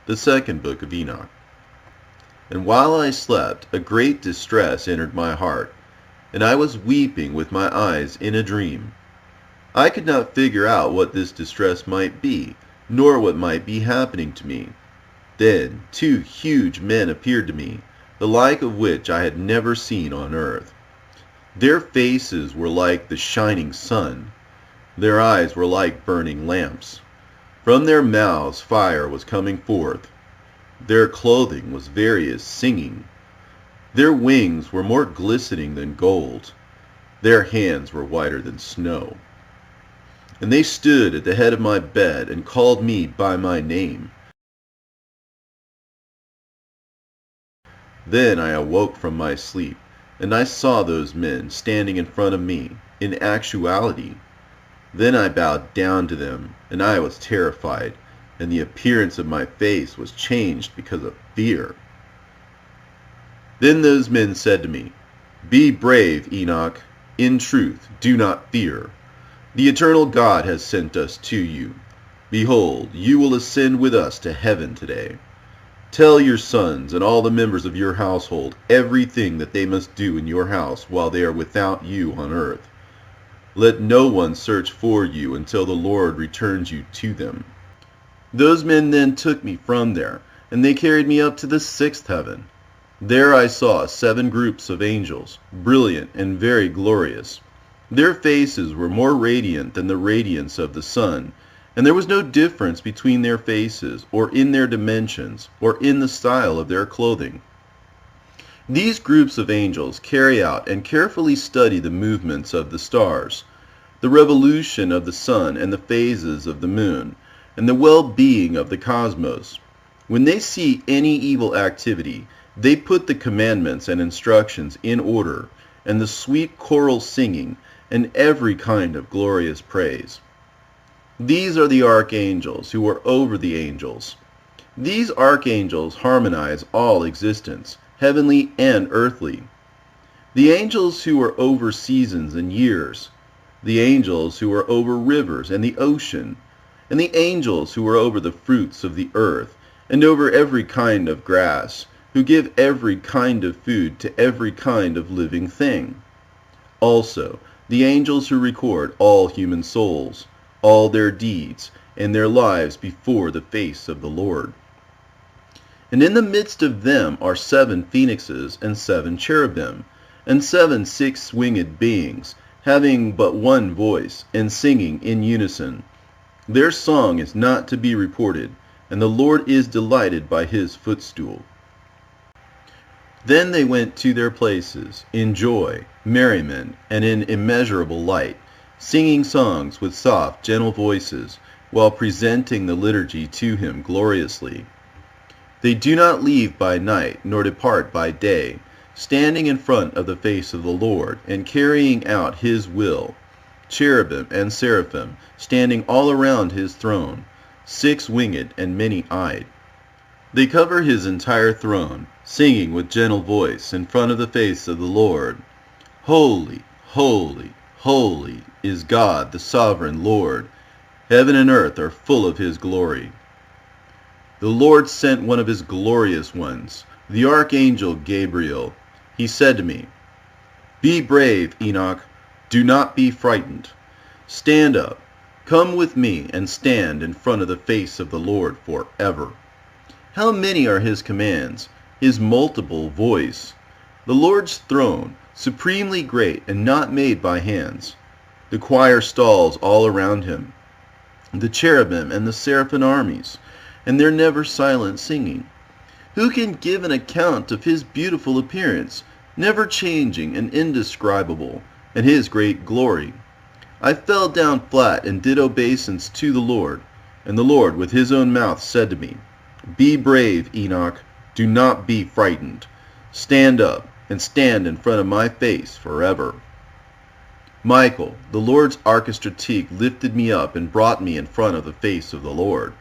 The second book of Enoch. And while I slept, a great distress entered my heart, and I was weeping with my eyes in a dream. I could not figure out what this distress might be, nor what might be happening to me. Then 2 huge men appeared to me, the like of which I had never seen on earth. Their faces were like the shining sun. Their eyes were like burning lamps. From their mouths fire was coming forth. Their clothing was various singing. Their wings were more glistening than gold. Their hands were whiter than snow. And they stood at the head of my bed and called me by my name. Then I awoke from my sleep, and I saw those men standing in front of me, in actuality. Then I bowed down to them, and I was terrified, and the appearance of my face was changed because of fear. Then those men said to me, "Be brave, Enoch. In truth, do not fear. The eternal God has sent us to you. Behold, you will ascend with us to heaven today. Tell your sons and all the members of your household everything that they must do in your house while they are without you on earth. Let no one search for you until the Lord returns you to them." Those men then took me from there, and they carried me up to the 6th heaven. There I saw 7 groups of angels, brilliant and very glorious. Their faces were more radiant than the radiance of the sun, and there was no difference between their faces, or in their dimensions, or in the style of their clothing. These groups of angels carry out and carefully study the movements of the stars, the revolution of the sun and the phases of the moon, and the well-being of the cosmos. When they see any evil activity, they put the commandments and instructions in order, and the sweet choral singing, and every kind of glorious praise. These are the archangels who are over the angels. These archangels harmonize all existence, heavenly and earthly. The angels who are over seasons and years, the angels who are over rivers and the ocean, and the angels who are over the fruits of the earth, and over every kind of grass, who give every kind of food to every kind of living thing. Also, the angels who record all human souls, all their deeds, and their lives before the face of the Lord. And in the midst of them are 7 phoenixes and 7 cherubim, and 7 six-winged beings, having but one voice, and singing in unison. Their song is not to be reported, and the Lord is delighted by his footstool. Then they went to their places, in joy, merriment, and in immeasurable light, singing songs with soft, gentle voices, while presenting the liturgy to him gloriously. They do not leave by night, nor depart by day, standing in front of the face of the Lord, and carrying out his will. Cherubim and seraphim, standing all around his throne, 6-winged and many-eyed. They cover his entire throne, singing with gentle voice in front of the face of the Lord. Holy, holy, holy is God, the sovereign Lord. Heaven and earth are full of his glory. The Lord sent one of his glorious ones, the archangel Gabriel. He said to me, "Be brave, Enoch. Do not be frightened. Stand up. Come with me and stand in front of the face of the Lord forever." How many are his commands, his multiple voice? The Lord's throne, supremely great and not made by hands. The choir stalls all around him, the cherubim and the seraphim armies, and their never silent singing. Who can give an account of his beautiful appearance, never changing and indescribable, and his great glory? I fell down flat and did obeisance to the Lord, and the Lord with his own mouth said to me, "Be brave, Enoch. Do not be frightened. Stand up and stand in front of my face forever." Michael, the Lord's archistratique, lifted me up and brought me in front of the face of the Lord.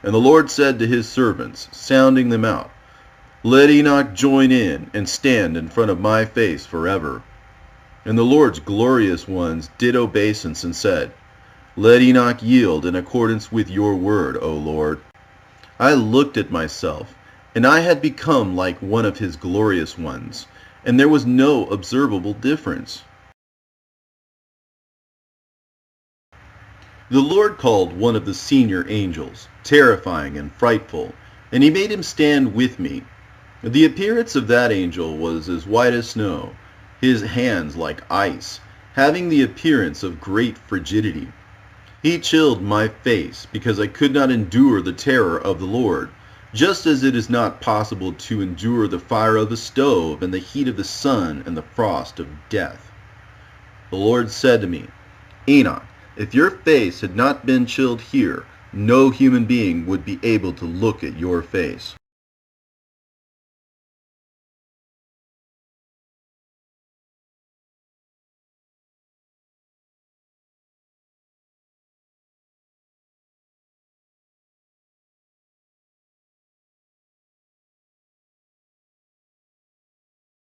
And the Lord said to his servants, sounding them out, "Let Enoch join in and stand in front of my face forever." And the Lord's glorious ones did obeisance and said, "Let Enoch yield in accordance with your word, O Lord." I looked at myself, and I had become like one of his glorious ones, and there was no observable difference. The Lord called one of the senior angels, terrifying and frightful, and he made him stand with me. The appearance of that angel was as white as snow, his hands like ice, having the appearance of great frigidity. He chilled my face because I could not endure the terror of the Lord, just as it is not possible to endure the fire of a stove and the heat of the sun and the frost of death. The Lord said to me, Enoch, if your face had not been chilled here, no human being would be able to look at your face.